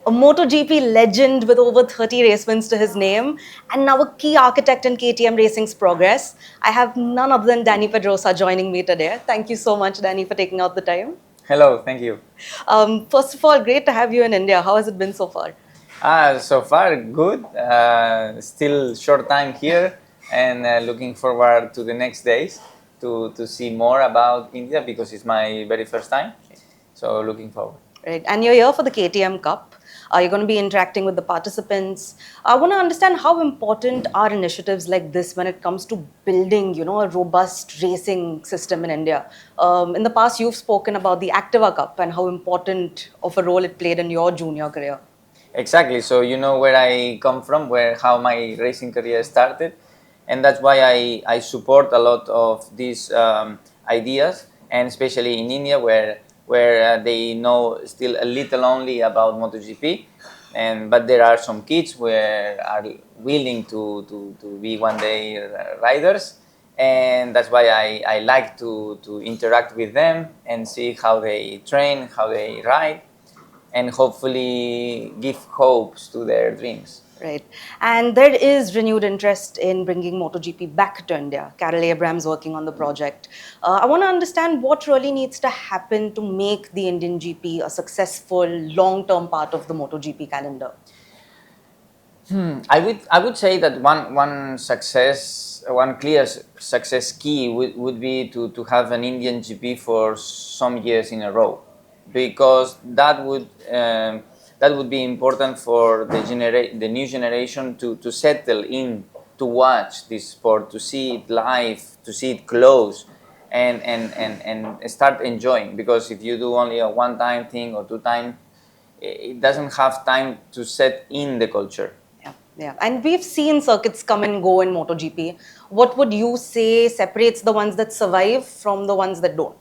a MotoGP legend with over 30 race wins to his name, and now a key architect in KTM Racing's progress. I have none other than Dani Pedrosa joining me today. Thank you so much, Dani, for taking out the time. Hello, thank you. First of all, great to have you in India. How has it been so far? So far, good. Still short time here, and looking forward to the next days to see more about India because it's my very first time. So looking forward. Right, and you're here for the KTM Cup. You're going to be interacting with the participants. I want to understand how important are initiatives like this when it comes to building, a robust racing system in India. In the past, you've spoken about the Activa Cup and how important of a role it played in your junior career. Exactly. So you know where I come from, where how my racing career started, and that's why I support a lot of these ideas, and especially in India where they know still a little only about MotoGP, and but there are some kids where are willing to be one day riders, and that's why I like to interact with them and see how they train, how they ride, and hopefully give hopes to their dreams. Right. And there is renewed interest in bringing MotoGP back to India. Carol Abraham's working on the project. I want to understand what really needs to happen to make the Indian GP a successful long-term part of the MotoGP calendar. I would say that one clear success key would be to have an Indian GP for some years in a row, because that would be important for the new generation to settle in, to watch this sport, to see it live, to see it close, and start enjoying. Because if you do only a one time thing or two time, it doesn't have time to set in the culture. Yeah, yeah. And we've seen circuits come and go in MotoGP. What would you say separates the ones that survive from the ones that don't?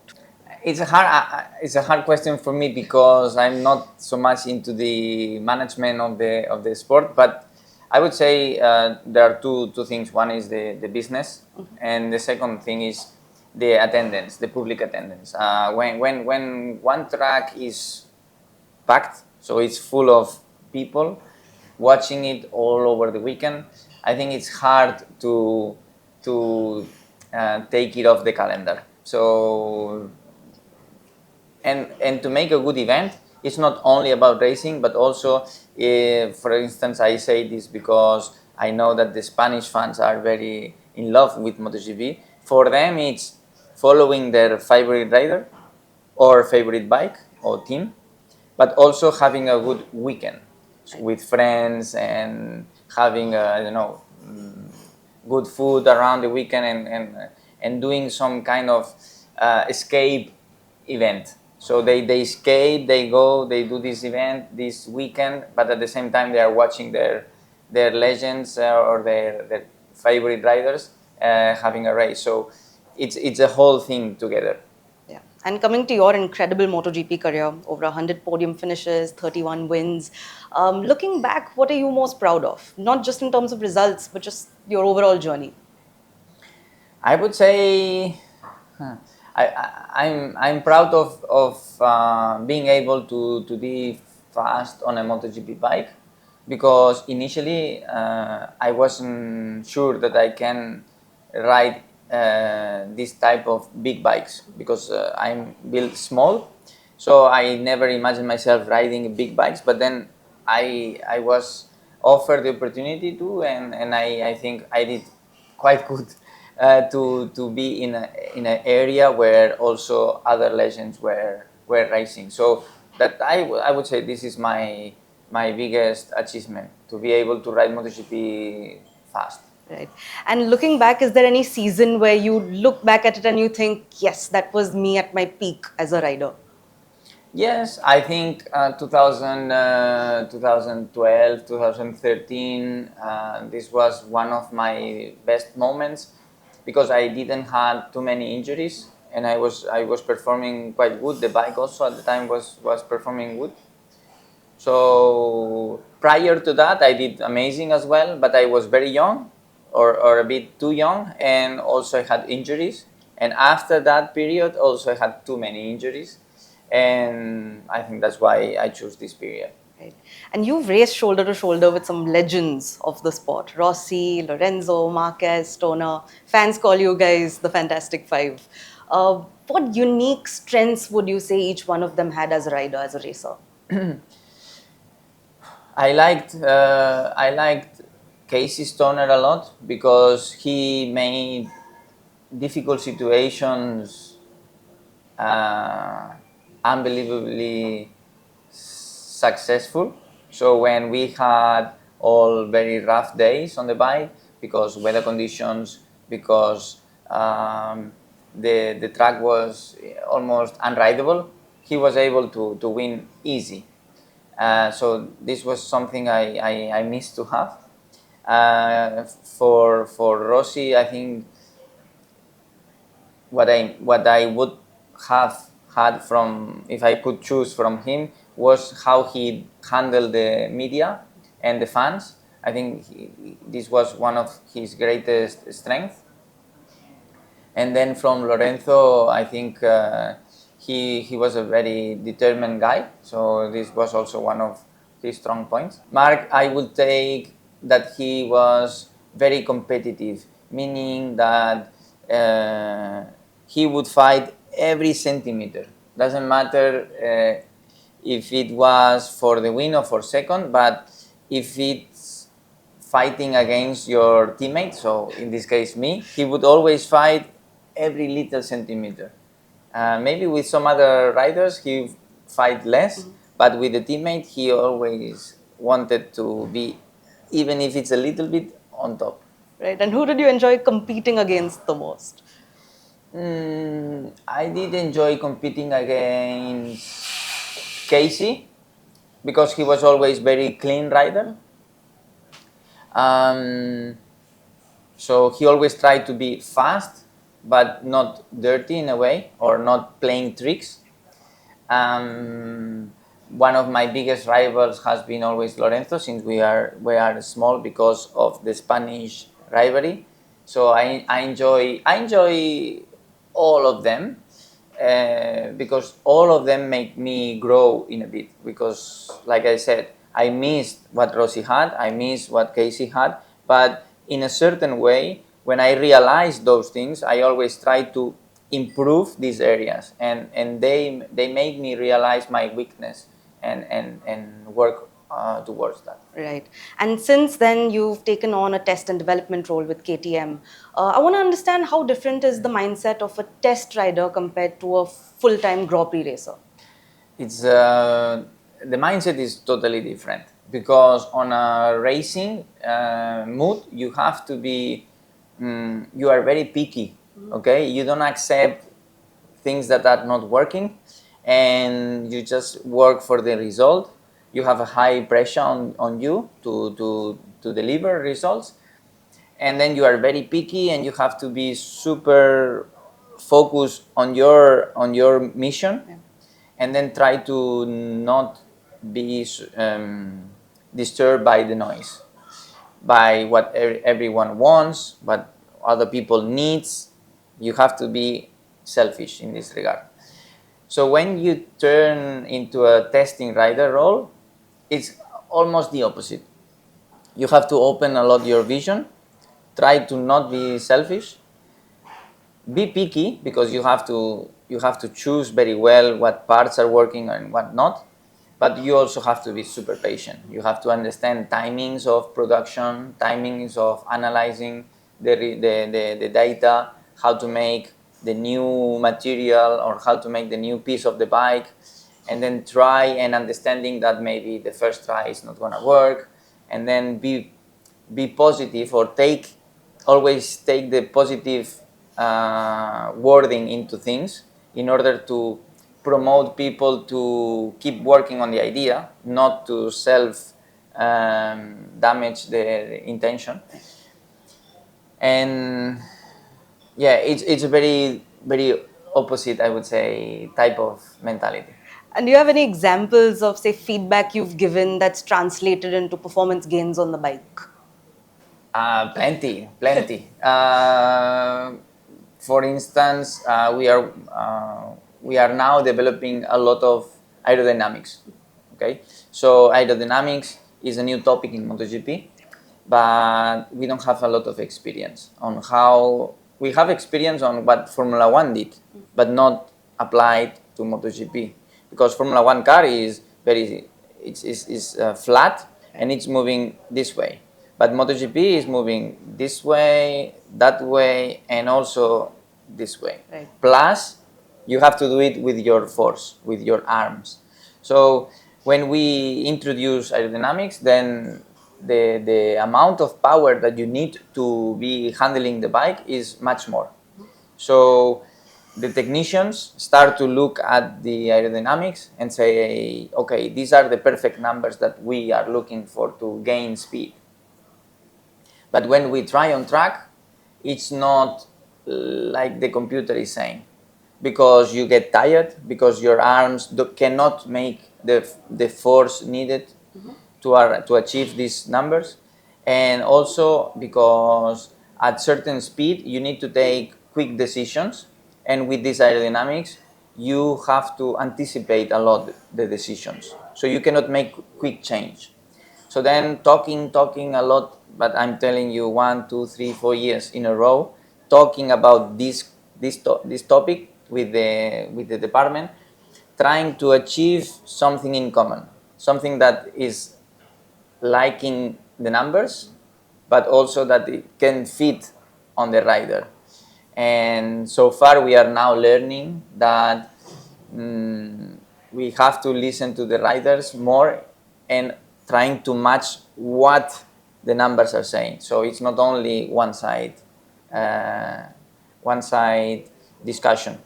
It's a hard question for me because I'm not so much into the management of the sport. But I would say there are two things. One is the business, and the second thing is the attendance, the public attendance. When one track is packed, so it's full of people watching it all over the weekend, I think it's hard to take it off the calendar. So and to make a good event, it's not only about racing, but also, for instance, I say this because I know that the Spanish fans are very in love with MotoGP. For them, it's following their favorite rider or favorite bike or team, but also having a good weekend with friends and having good food around the weekend, and doing some kind of escape event. So they escape, they go, they do this event this weekend, but at the same time they are watching their legends or their favorite riders having a race. So it's a whole thing together. Yeah. And coming to your incredible MotoGP career, over 100 podium finishes, 31 wins. Looking back, what are you most proud of? Not just in terms of results, but just your overall journey. I would say I'm proud of being able to be fast on a MotoGP bike, because initially I wasn't sure that I can ride this type of big bikes, because I'm built small, so I never imagined myself riding big bikes. But then I was offered the opportunity to, and I think I did quite good to be in an area where also other legends were racing. So that I would say this is my biggest achievement, to be able to ride MotoGP fast. Right. And looking back, is there any season where you look back at it and you think, yes, that was me at my peak as a rider? Yes, I think 2012, 2013, this was one of my best moments, because I didn't have too many injuries, and I was performing quite good. The bike also at the time was performing good. So prior to that, I did amazing as well, but I was very young, or a bit too young, and also I had injuries. And after that period, also I had too many injuries, and I think that's why I chose this period. Right. And you've raced shoulder to shoulder with some legends of the sport: Rossi, Lorenzo, Marquez, Stoner. Fans call you guys the Fantastic Five. What unique strengths would you say each one of them had as a rider, as a racer? I liked Casey Stoner a lot because he made difficult situations uh, unbelievably successful. So when we had all very rough days on the bike because weather conditions, because the track was almost unrideable, he was able to win easy. So this was something I missed to have. For Rossi, I think what I would have had from, if I could choose from him, was how he handled the media and the fans. I think this was one of his greatest strengths. And then from Lorenzo, I think he was a very determined guy. So this was also one of his strong points. Mark, I would take that he was very competitive, meaning that he would fight every centimeter. Doesn't matter if it was for the win or for second, but if it's fighting against your teammate, so in this case me, he would always fight every little centimeter. Maybe with some other riders he fight less, but with the teammate he always wanted to be, even if it's a little bit, on top. Right. And who did you enjoy competing against the most? I did enjoy competing against Casey because he was always very clean rider. Um, so he always tried to be fast, but not dirty in a way, or not playing tricks. Um, One of my biggest rivals has been always Lorenzo, since we are small because of the Spanish rivalry. So I enjoy all of them because all of them make me grow in a bit. Because, like I said, I missed what Rossi had, I missed what Casey had, but in a certain way, when I realized those things, I always try to improve these areas, and they made me realize my weakness and work towards that. Right. And since then, you've taken on a test and development role with KTM. I want to understand how different is the mindset of a test rider compared to a full-time Grand Prix racer. It's The mindset is totally different because on a racing mood you have to be you are very picky. Okay, you don't accept things that are not working, and you just work for the result. You have a high pressure on you to deliver results, and then you are very picky and you have to be super focused on your mission. Yeah. And then try to not be disturbed by the noise, by what everyone wants, what other people needs. You have to be selfish in this regard. So when you turn into a testing rider role, it's almost the opposite. You have to open a lot your vision, try to not be selfish, be picky because you have to choose very well what parts are working and what not. But you also have to be super patient. You have to understand timings of production, timings of analyzing the data, how to make the new material or how to make the new piece of the bike, and then try and understanding that maybe the first try is not going to work, and then be positive, or always take the positive wording into things in order to promote people to keep working on the idea, not to self damage their intention. And yeah, it's a very opposite, I would say, type of mentality. And do you have any examples of, say, feedback you've given that's translated into performance gains on the bike? Plenty. For instance, we are now developing a lot of aerodynamics. Okay, so aerodynamics is a new topic in MotoGP, but we don't have a lot of experience on how we have experience on what Formula One did, but not applied to MotoGP, because Formula One car is very it's flat and it's moving this way, but MotoGP is moving this way, that way, and also this way. Right. Plus, you have to do it with your force, with your arms. So when we introduce aerodynamics, then the amount of power that you need to be handling the bike is much more. So the technicians start to look at the aerodynamics and say, okay, these are the perfect numbers that we are looking for to gain speed. But when we try on track, it's not like the computer is saying, because you get tired, because your arms cannot make the force needed to achieve these numbers, and also because at certain speed you need to take quick decisions, and with this aerodynamics you have to anticipate a lot the decisions, so you cannot make quick change. So then talking a lot, but I'm telling you 1, 2, 3, 4 years in a row, talking about this topic with the department, trying to achieve something in common, something that is liking the numbers, but also that it can fit on the rider. And so far we are now learning that we have to listen to the riders more and trying to match what the numbers are saying. So it's not only one side discussion.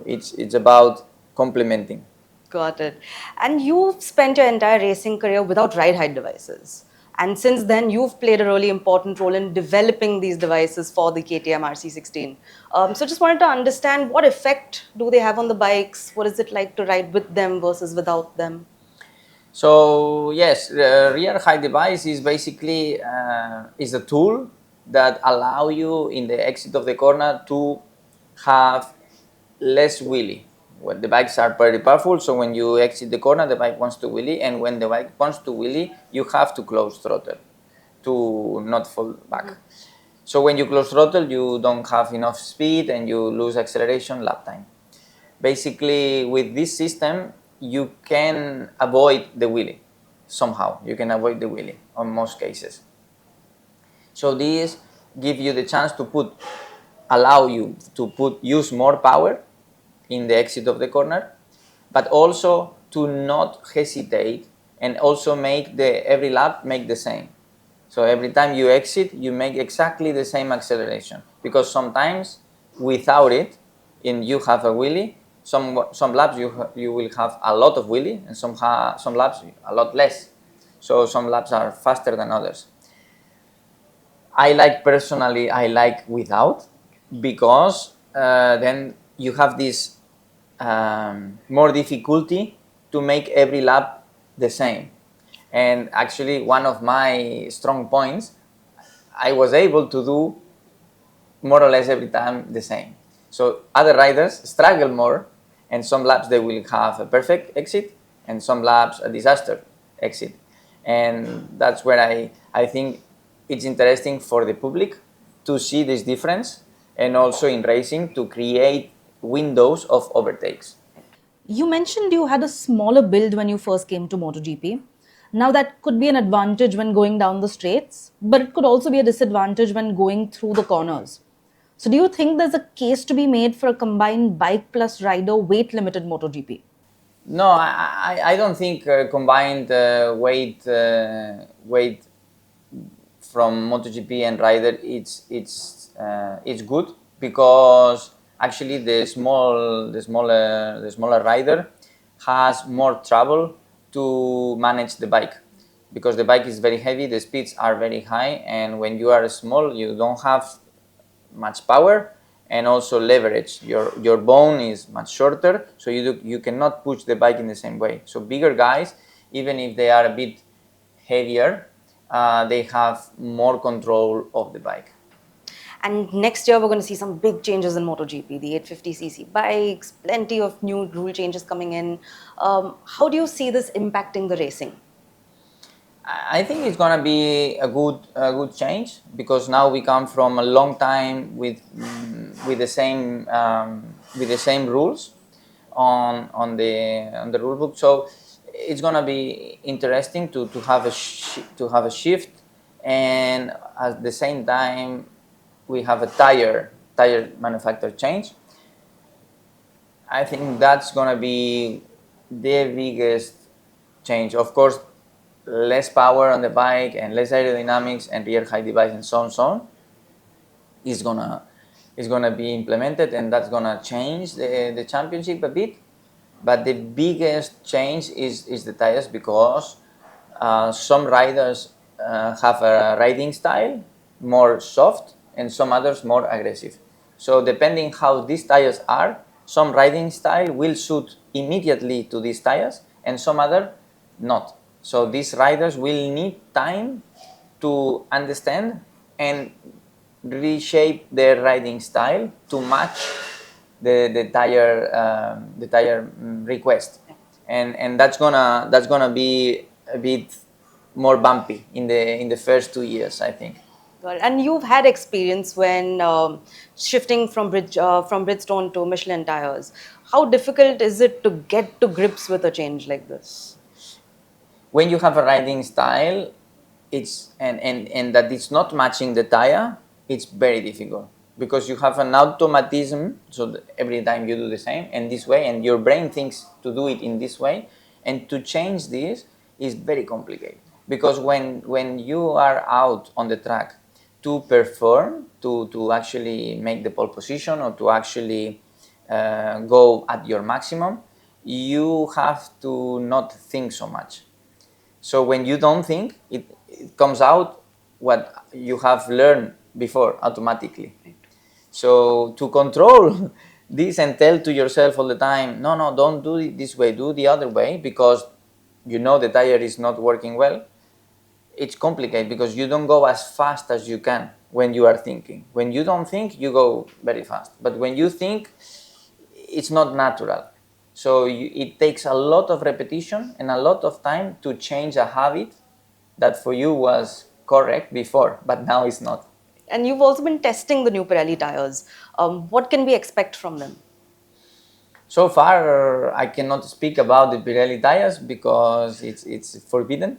It's about complementing. Got it. And you've spent your entire racing career without ride height devices. And since then, you've played a really important role in developing these devices for the KTM RC16. So just wanted to understand, what effect do they have on the bikes? What is it like to ride with them versus without them? So yes, the rear height device is basically is a tool that allow you in the exit of the corner to have less wheelie. Well, the bikes are very powerful, so when you exit the corner, the bike wants to wheelie, and when the bike wants to wheelie, you have to close throttle to not fall back. So when you close throttle, you don't have enough speed and you lose acceleration, lap time. Basically, with this system, you can avoid the wheelie somehow. You can avoid the wheelie on most cases. So this give you the chance to allow you to use more power in the exit of the corner, but also to not hesitate and also make every lap make the same. So every time you exit, you make exactly the same acceleration, because sometimes without it, and you have a wheelie, some laps you will have a lot of wheelie, and some laps a lot less. So some laps are faster than others. Personally, I like without, because then you have this more difficulty to make every lap the same. And actually, one of my strong points, I was able to do more or less every time the same. So other riders struggle more, and some laps they will have a perfect exit, and some laps a disaster exit. And that's where I think it's interesting for the public to see this difference, and also in racing to create windows of overtakes. You mentioned you had a smaller build when you first came to MotoGP. Now, that could be an advantage when going down the straights, but it could also be a disadvantage when going through the corners. So, do you think there's a case to be made for a combined bike plus rider weight limited MotoGP? No, I don't think combined weight from MotoGP and rider it's good, because actually the smaller rider has more trouble to manage the bike, because the bike is very heavy, the speeds are very high, and when you are small you don't have much power, and also leverage. Your bone is much shorter, so you cannot push the bike in the same way. So bigger guys, even if they are a bit heavier, they have more control of the bike. And next year, we're going to see some big changes in MotoGP, the 850cc bikes, plenty of new rule changes coming in. How do you see this impacting the racing? I think it's gonna be a good change because now we come from a long time with the same rules on the rule book. So it's gonna be interesting to have a shift, and at the same time we have a tire manufacturer change. I think that's gonna be the biggest change. Of course, less power on the bike and less aerodynamics and rear height device and so on is gonna be implemented, and that's gonna change the championship a bit. But the biggest change is the tires, because some riders have a riding style more soft and some others more aggressive. So depending how these tires are, some riding style will suit immediately to these tires and some other not. So these riders will need time to understand and reshape their riding style to match the tire request, and that's gonna be a bit more bumpy in the first 2 years, I think. Well, and you've had experience when shifting from Bridgestone to Michelin tires. How difficult is it to get to grips with a change like this? When you have a riding style, and that it's not matching the tire, it's very difficult because you have an automatism. So every time you do the same and this way, and your brain thinks to do it in this way, and to change this is very complicated because when you are out on the track to perform, to actually make the pole position or to actually go at your maximum, you have to not think so much. So when you don't think, it comes out what you have learned before automatically. So to control this and tell to yourself all the time, no, don't do it this way, do the other way, because you know the tire is not working well, it's complicated because you don't go as fast as you can when you are thinking. When you don't think, you go very fast. But when you think, it's not natural. So it takes a lot of repetition and a lot of time to change a habit that for you was correct before, but now it's not. And you've also been testing the new Pirelli tires. What can we expect from them? So far, I cannot speak about the Pirelli tires because it's forbidden.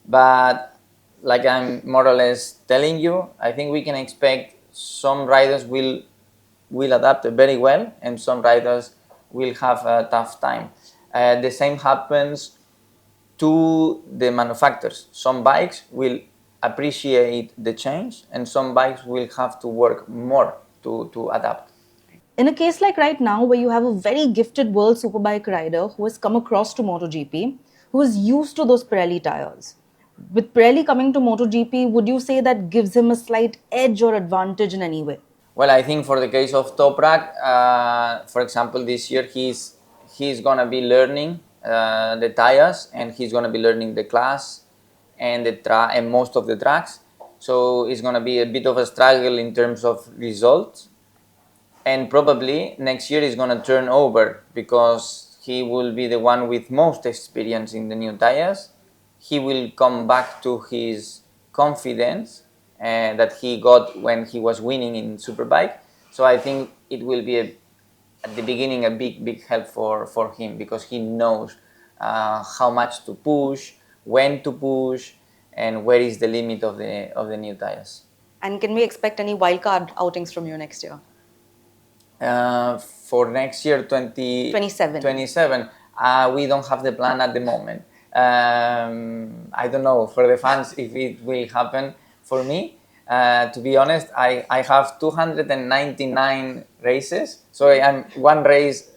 But like I'm more or less telling you, I think we can expect some riders will adapt very well, and some riders will have a tough time. The same happens to the manufacturers. Some bikes will appreciate the change, and some bikes will have to work more to adapt. In a case like right now, where you have a very gifted world superbike rider who has come across to MotoGP, who is used to those Pirelli tires, with Pirelli coming to MotoGP, would you say that gives him a slight edge or advantage in any way? Well, I think for the case of Toprak, for example, this year he's gonna be learning the tires, and he's gonna be learning the class and and most of the tracks. So it's gonna be a bit of a struggle in terms of results, and probably next year is gonna turn over because he will be the one with most experience in the new tires. He will come back to his confidence that he got when he was winning in Superbike. So I think it will be at the beginning a big help for him because he knows how much to push, when to push, and where is the limit of the new tires. And can we expect any wildcard outings from you next year? For next year, 2027, we don't have the plan at the moment. I don't know for the fans if it will happen. For me, to be honest, I have 299 races, so I'm one race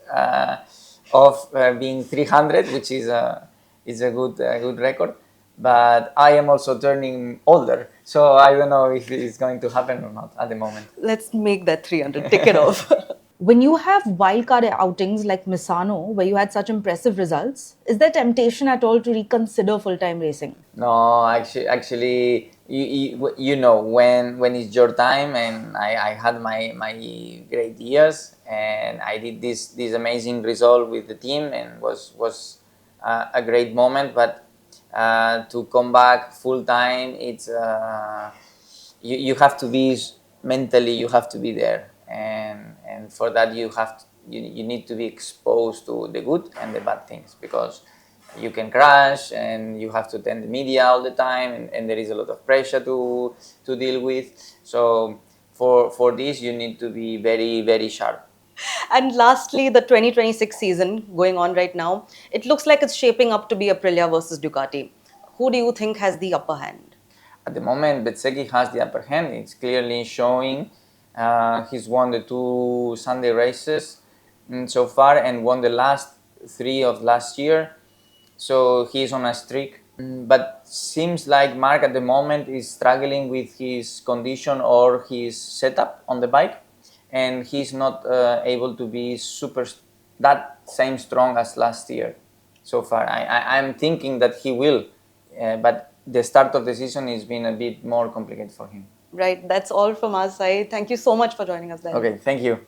of being 300, which is a good record. But I am also turning older, so I don't know if it's going to happen or not at the moment. Let's make that 300, tick it off. When you have wildcard outings like Misano, where you had such impressive results, is there temptation at all to reconsider full-time racing? No, actually, you know when it's your time, and I had my great years, and I did this amazing result with the team, and was a great moment. But to come back full time, it's you have to be mentally, you have to be there, and for that you need to be exposed to the good and the bad things, because you can crash and you have to attend the media all the time, and there is a lot of pressure to deal with. So for this you need to be very, very sharp. And lastly, the 2026 season going on right now, it looks like it's shaping up to be Aprilia versus Ducati. Who do you think has the upper hand? At the moment, Bezzecchi has the upper hand. It's clearly showing. He's won the 2 Sunday races so far, and won the last 3 of last year. So he's on a streak. But seems like Mark at the moment is struggling with his condition or his setup on the bike, and he's not able to be that same strong as last year so far. I'm thinking that he will, but the start of the season has been a bit more complicated for him. Right, that's all from our side. Thank you so much for joining us, Dani. Okay, thank you.